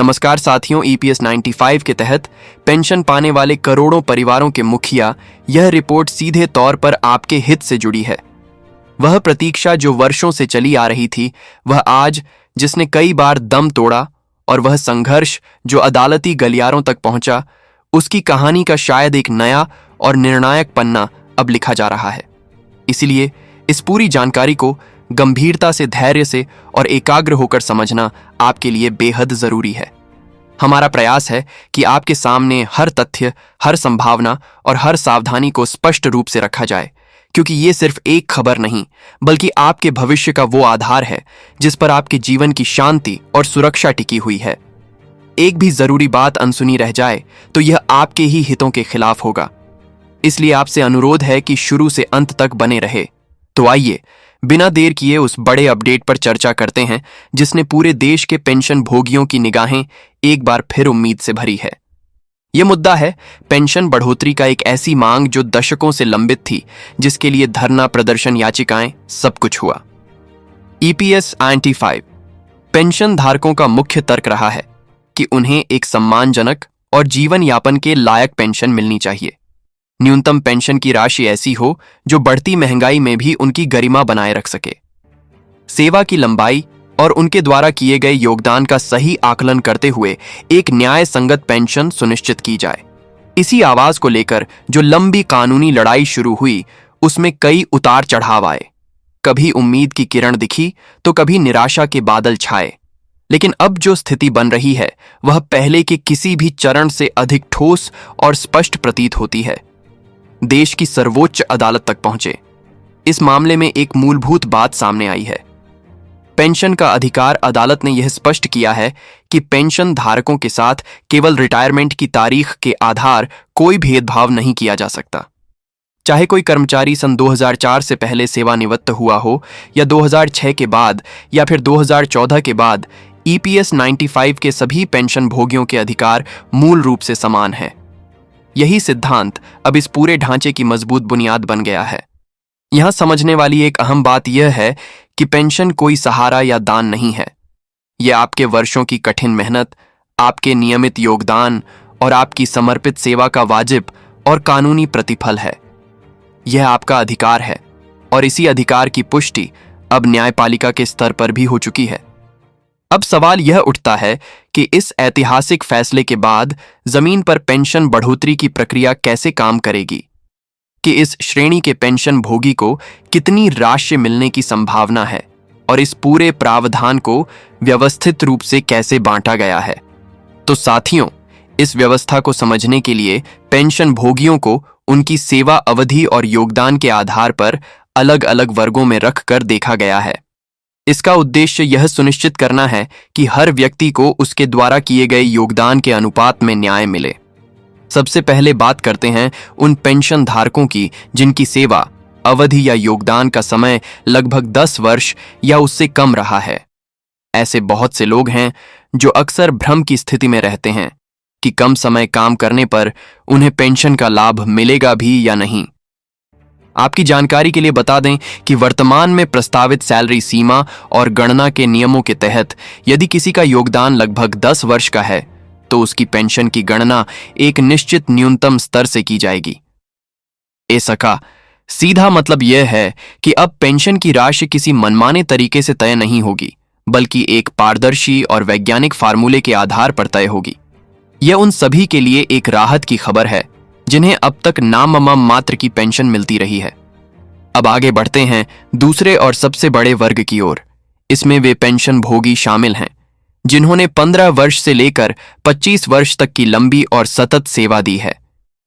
नमस्कार साथियों, ईपीएस 95 के तहत पेंशन पाने वाले करोड़ों परिवारों के मुखिया, यह रिपोर्ट सीधे तौर पर आपके हित से जुड़ी है। वह प्रतीक्षा जो वर्षों से चली आ रही थी, वह आज जिसने कई बार दम तोड़ा, और वह संघर्ष जो अदालती गलियारों तक पहुंचा, उसकी कहानी का शायद एक नया और निर्णायक पन्ना अब लिखा जा रहा है। इसलिए इस पूरी जानकारी को गंभीरता से, धैर्य से और एकाग्र होकर समझना आपके लिए बेहद जरूरी है। हमारा प्रयास है कि आपके सामने हर तथ्य, हर संभावना और हर सावधानी को स्पष्ट रूप से रखा जाए, क्योंकि ये सिर्फ एक खबर नहीं, बल्कि आपके भविष्य का वो आधार है जिस पर आपके जीवन की शांति और सुरक्षा टिकी हुई है। एक भी जरूरी बात अनसुनी रह जाए तो यह आपके ही हितों के खिलाफ होगा। इसलिए आपसे अनुरोध है कि शुरू से अंत तक बने रहे। तो आइए बिना देर किए उस बड़े अपडेट पर चर्चा करते हैं जिसने पूरे देश के पेंशन भोगियों की निगाहें एक बार फिर उम्मीद से भरी है। यह मुद्दा है पेंशन बढ़ोतरी का, एक ऐसी मांग जो दशकों से लंबित थी, जिसके लिए धरना, प्रदर्शन, याचिकाएं, सब कुछ हुआ। ईपीएस 95 पेंशन धारकों का मुख्य तर्क रहा है कि उन्हें एक सम्मानजनक और जीवन यापन के लायक पेंशन मिलनी चाहिए। न्यूनतम पेंशन की राशि ऐसी हो जो बढ़ती महंगाई में भी उनकी गरिमा बनाए रख सके। सेवा की लंबाई और उनके द्वारा किए गए योगदान का सही आकलन करते हुए एक न्याय संगत पेंशन सुनिश्चित की जाए। इसी आवाज को लेकर जो लंबी कानूनी लड़ाई शुरू हुई, उसमें कई उतार चढ़ाव आए। कभी उम्मीद की किरण दिखी तो कभी निराशा के बादल छाए। लेकिन अब जो स्थिति बन रही है, वह पहले के किसी भी चरण से अधिक ठोस और स्पष्ट प्रतीत होती है। देश की सर्वोच्च अदालत तक पहुंचे इस मामले में एक मूलभूत बात सामने आई है। पेंशन का अधिकार अदालत ने यह स्पष्ट किया है कि पेंशन धारकों के साथ केवल रिटायरमेंट की तारीख के आधार कोई भेदभाव नहीं किया जा सकता। चाहे कोई कर्मचारी सन 2004 से पहले सेवानिवृत्त हुआ हो, या 2006 के बाद, या फिर 2014 के बाद, ईपीएस 95 के सभी पेंशन भोगियों के अधिकार मूल रूप से समान है। यही सिद्धांत अब इस पूरे ढांचे की मजबूत बुनियाद बन गया है। यहां समझने वाली एक अहम बात यह है कि पेंशन कोई सहारा या दान नहीं है। यह आपके वर्षों की कठिन मेहनत, आपके नियमित योगदान और आपकी समर्पित सेवा का वाजिब और कानूनी प्रतिफल है। यह आपका अधिकार है, और इसी अधिकार की पुष्टि अब न्यायपालिका के स्तर पर भी हो चुकी है। अब सवाल यह उठता है कि इस ऐतिहासिक फैसले के बाद जमीन पर पेंशन बढ़ोतरी की प्रक्रिया कैसे काम करेगी, कि इस श्रेणी के पेंशन भोगी को कितनी राशि मिलने की संभावना है, और इस पूरे प्रावधान को व्यवस्थित रूप से कैसे बांटा गया है। तो साथियों, इस व्यवस्था को समझने के लिए पेंशन भोगियों को उनकी सेवा अवधि और योगदान के आधार पर अलग अलग वर्गों में रखकर देखा गया है। इसका उद्देश्य यह सुनिश्चित करना है कि हर व्यक्ति को उसके द्वारा किए गए योगदान के अनुपात में न्याय मिले। सबसे पहले बात करते हैं उन पेंशन धारकों की जिनकी सेवा अवधि या योगदान का समय लगभग 10 वर्ष या उससे कम रहा है। ऐसे बहुत से लोग हैं जो अक्सर भ्रम की स्थिति में रहते हैं कि कम समय काम करने पर उन्हें पेंशन का लाभ मिलेगा भी या नहीं। आपकी जानकारी के लिए बता दें कि वर्तमान में प्रस्तावित सैलरी सीमा और गणना के नियमों के तहत यदि किसी का योगदान लगभग 10 वर्ष का है, तो उसकी पेंशन की गणना एक निश्चित न्यूनतम स्तर से की जाएगी। इसका सीधा मतलब यह है कि अब पेंशन की राशि किसी मनमाने तरीके से तय नहीं होगी, बल्कि एक पारदर्शी और वैज्ञानिक फार्मूले के आधार पर तय होगी। यह उन सभी के लिए एक राहत की खबर है जिन्हें अब तक नाममात्र मात्र की पेंशन मिलती रही है। अब आगे बढ़ते हैं दूसरे और सबसे बड़े वर्ग की ओर। इसमें वे पेंशन भोगी शामिल हैं जिन्होंने 15 वर्ष से लेकर 25 वर्ष तक की लंबी और सतत सेवा दी है।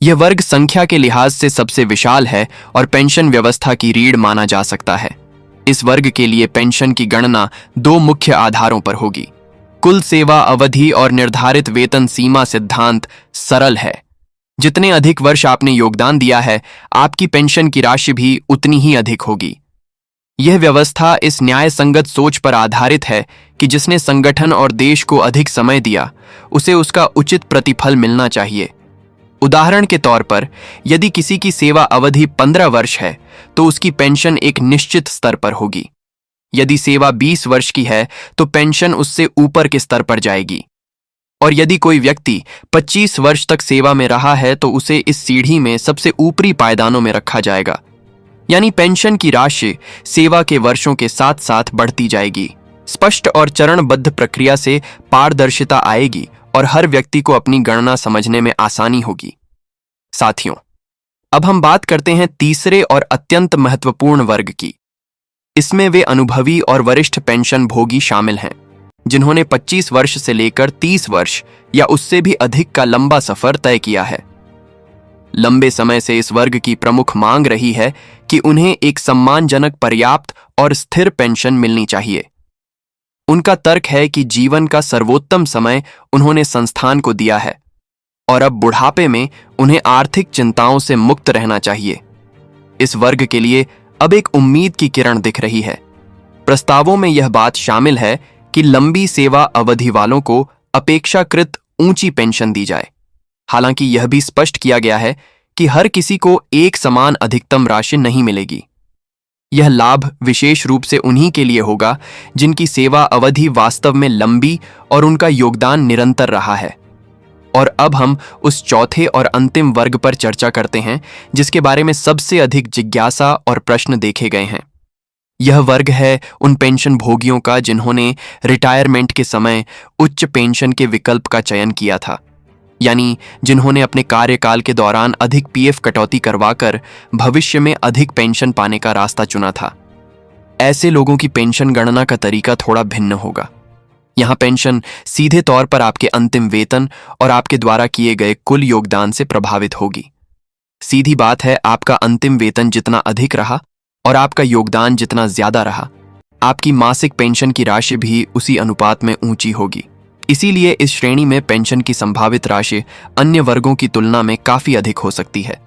यह वर्ग संख्या के लिहाज से सबसे विशाल है और पेंशन व्यवस्था की रीढ़ माना जा सकता है। इस वर्ग के लिए पेंशन की गणना 2 मुख्य आधारों पर होगी। कुल सेवा अवधि और निर्धारित वेतन सीमा सिद्धांत सरल है। जितने अधिक वर्ष आपने योगदान दिया है, आपकी पेंशन की राशि भी उतनी ही अधिक होगी। यह व्यवस्था इस न्याय संगत सोच पर आधारित है कि जिसने संगठन और देश को अधिक समय दिया, उसे उसका उचित प्रतिफल मिलना चाहिए। उदाहरण के तौर पर, यदि किसी की सेवा अवधि 15 वर्ष है, तो उसकी पेंशन एक निश्चित स्तर पर होगी। यदि सेवा 20 वर्ष की है, तो पेंशन उससे ऊपर के स्तर पर जाएगी। और यदि कोई व्यक्ति 25 वर्ष तक सेवा में रहा है तो उसे इस सीढ़ी में सबसे ऊपरी पायदानों में रखा जाएगा। यानी पेंशन की राशि सेवा के वर्षों के साथ साथ बढ़ती जाएगी। स्पष्ट और चरणबद्ध प्रक्रिया से पारदर्शिता आएगी और हर व्यक्ति को अपनी गणना समझने में आसानी होगी। साथियों, अब हम बात करते हैं तीसरे और अत्यंत महत्वपूर्ण वर्ग की। इसमें वे अनुभवी और वरिष्ठ पेंशन भोगी शामिल हैं, जिन्होंने 25 वर्ष से लेकर 30 वर्ष या उससे भी अधिक का लंबा सफर तय किया है। लंबे समय से इस वर्ग की प्रमुख मांग रही है कि उन्हें एक सम्मानजनक, पर्याप्त और स्थिर पेंशन मिलनी चाहिए। उनका तर्क है कि जीवन का सर्वोत्तम समय उन्होंने संस्थान को दिया है और अब बुढ़ापे में उन्हें आर्थिक चिंताओं से मुक्त रहना चाहिए। इस वर्ग के लिए अब एक उम्मीद की किरण दिख रही है। प्रस्तावों में यह बात शामिल है कि लंबी सेवा अवधि वालों को अपेक्षाकृत ऊंची पेंशन दी जाए। हालांकि यह भी स्पष्ट किया गया है कि हर किसी को एक समान अधिकतम राशि नहीं मिलेगी। यह लाभ विशेष रूप से उन्हीं के लिए होगा जिनकी सेवा अवधि वास्तव में लंबी और उनका योगदान निरंतर रहा है। और अब हम उस चौथे और अंतिम वर्ग पर चर्चा करते हैं जिसके बारे में सबसे अधिक जिज्ञासा और प्रश्न देखे गए हैं। यह वर्ग है उन पेंशन भोगियों का जिन्होंने रिटायरमेंट के समय उच्च पेंशन के विकल्प का चयन किया था, यानी जिन्होंने अपने कार्यकाल के दौरान अधिक पीएफ कटौती करवाकर भविष्य में अधिक पेंशन पाने का रास्ता चुना था। ऐसे लोगों की पेंशन गणना का तरीका थोड़ा भिन्न होगा। यहां पेंशन सीधे तौर पर आपके अंतिम वेतन और आपके द्वारा किए गए कुल योगदान से प्रभावित होगी। सीधी बात है, आपका अंतिम वेतन जितना अधिक रहा और आपका योगदान जितना ज्यादा रहा, आपकी मासिक पेंशन की राशि भी उसी अनुपात में ऊंची होगी। इसीलिए इस श्रेणी में पेंशन की संभावित राशि अन्य वर्गों की तुलना में काफी अधिक हो सकती है।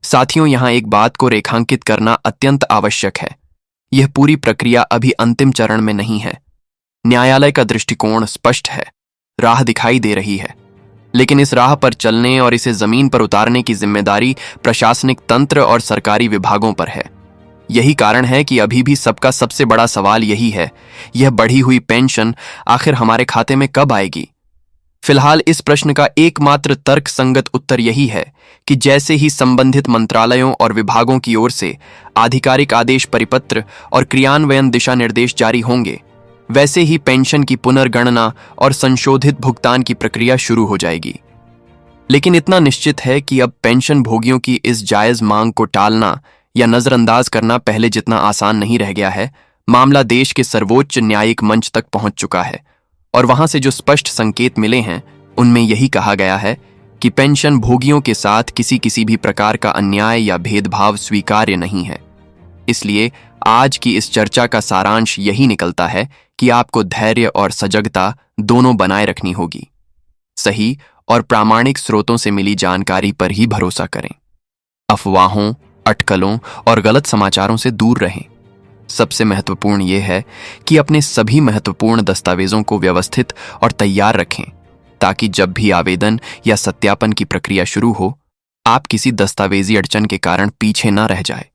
साथियों, यहां एक बात को रेखांकित करना अत्यंत आवश्यक है। यह पूरी प्रक्रिया अभी अंतिम चरण में नहीं है। न्यायालय का दृष्टिकोण स्पष्ट है, राह दिखाई दे रही है, लेकिन इस राह पर चलने और इसे जमीन पर उतारने की जिम्मेदारी प्रशासनिक तंत्र और सरकारी विभागों पर है। यही कारण है कि अभी भी सबका सबसे बड़ा सवाल यही है, यह बढ़ी हुई पेंशन आखिर हमारे खाते में कब आएगी? फिलहाल इस प्रश्न का एकमात्र तर्कसंगत उत्तर यही है कि जैसे ही संबंधित मंत्रालयों और विभागों की ओर से आधिकारिक आदेश, परिपत्र और क्रियान्वयन दिशा निर्देश जारी होंगे, वैसे ही पेंशन की पुनर्गणना और संशोधित भुगतान की प्रक्रिया शुरू हो जाएगी। लेकिन इतना निश्चित है कि अब पेंशन भोगियों की इस जायज मांग को टालना या नजरअंदाज करना पहले जितना आसान नहीं रह गया है। मामला देश के सर्वोच्च न्यायिक मंच तक पहुंच चुका है और वहां से जो स्पष्ट संकेत मिले हैं उनमें यही कहा गया है कि पेंशन भोगियों के साथ किसी भी प्रकार का अन्याय या भेदभाव स्वीकार्य नहीं है। इसलिए आज की इस चर्चा का सारांश यही निकलता है कि आपको धैर्य और सजगता दोनों बनाए रखनी होगी। सही और प्रामाणिक स्रोतों से मिली जानकारी पर ही भरोसा करें। अफवाहों, अटकलों और गलत समाचारों से दूर रहें। सबसे महत्वपूर्ण यह है कि अपने सभी महत्वपूर्ण दस्तावेजों को व्यवस्थित और तैयार रखें ताकि जब भी आवेदन या सत्यापन की प्रक्रिया शुरू हो, आप किसी दस्तावेजी अड़चन के कारण पीछे न रह जाए।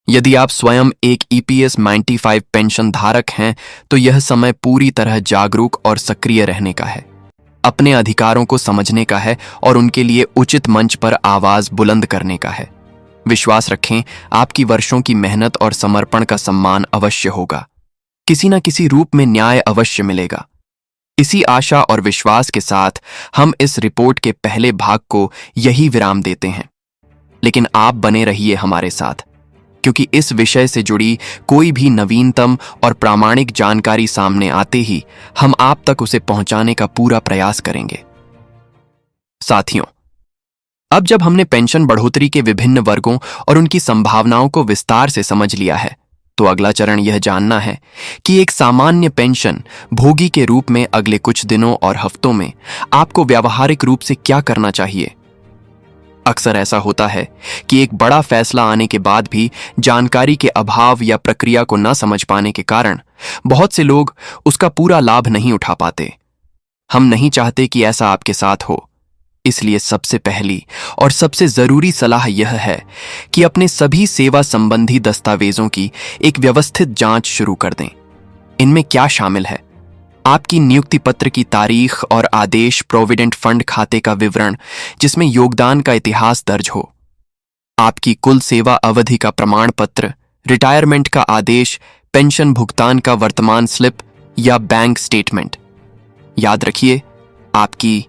यदि आप स्वयं एक EPS 95 पेंशन धारक हैं तो यह समय पूरी तरह जागरूक और सक्रिय रहने का है, अपने अधिकारों को समझने का है और उनके लिए उचित मंच पर आवाज बुलंद करने का है। विश्वास रखें, आपकी वर्षों की मेहनत और समर्पण का सम्मान अवश्य होगा। किसी न किसी रूप में न्याय अवश्य मिलेगा। इसी आशा और विश्वास के साथ हम इस रिपोर्ट के पहले भाग को यही विराम देते हैं। लेकिन आप बने रहिए हमारे साथ, क्योंकि इस विषय से जुड़ी कोई भी नवीनतम और प्रामाणिक जानकारी सामने आते ही हम आप तक उसे पहुंचाने का पूरा प्रयास करेंगे। साथियों, अब जब हमने पेंशन बढ़ोतरी के विभिन्न वर्गों और उनकी संभावनाओं को विस्तार से समझ लिया है, तो अगला चरण यह जानना है कि एक सामान्य पेंशन भोगी के रूप में अगले कुछ दिनों और हफ्तों में आपको व्यावहारिक रूप से क्या करना चाहिए। अक्सर ऐसा होता है कि एक बड़ा फैसला आने के बाद भी जानकारी के अभाव या प्रक्रिया को न समझ पाने के कारण बहुत से लोग उसका पूरा लाभ नहीं उठा पाते। हम नहीं चाहते कि ऐसा आपके साथ हो, इसलिए सबसे पहली और सबसे जरूरी सलाह यह है कि अपने सभी सेवा संबंधी दस्तावेजों की एक व्यवस्थित जांच शुरू कर दें। इनमें क्या शामिल है? आपकी नियुक्ति पत्र की तारीख और आदेश प्रोविडेंट फंड खाते का विवरण जिसमें योगदान का इतिहास दर्ज हो, आपकी कुल सेवा अवधि का प्रमाण पत्र, रिटायरमेंट का आदेश, पेंशन भुगतान का वर्तमान स्लिप या बैंक स्टेटमेंट। याद रखिए, आपकी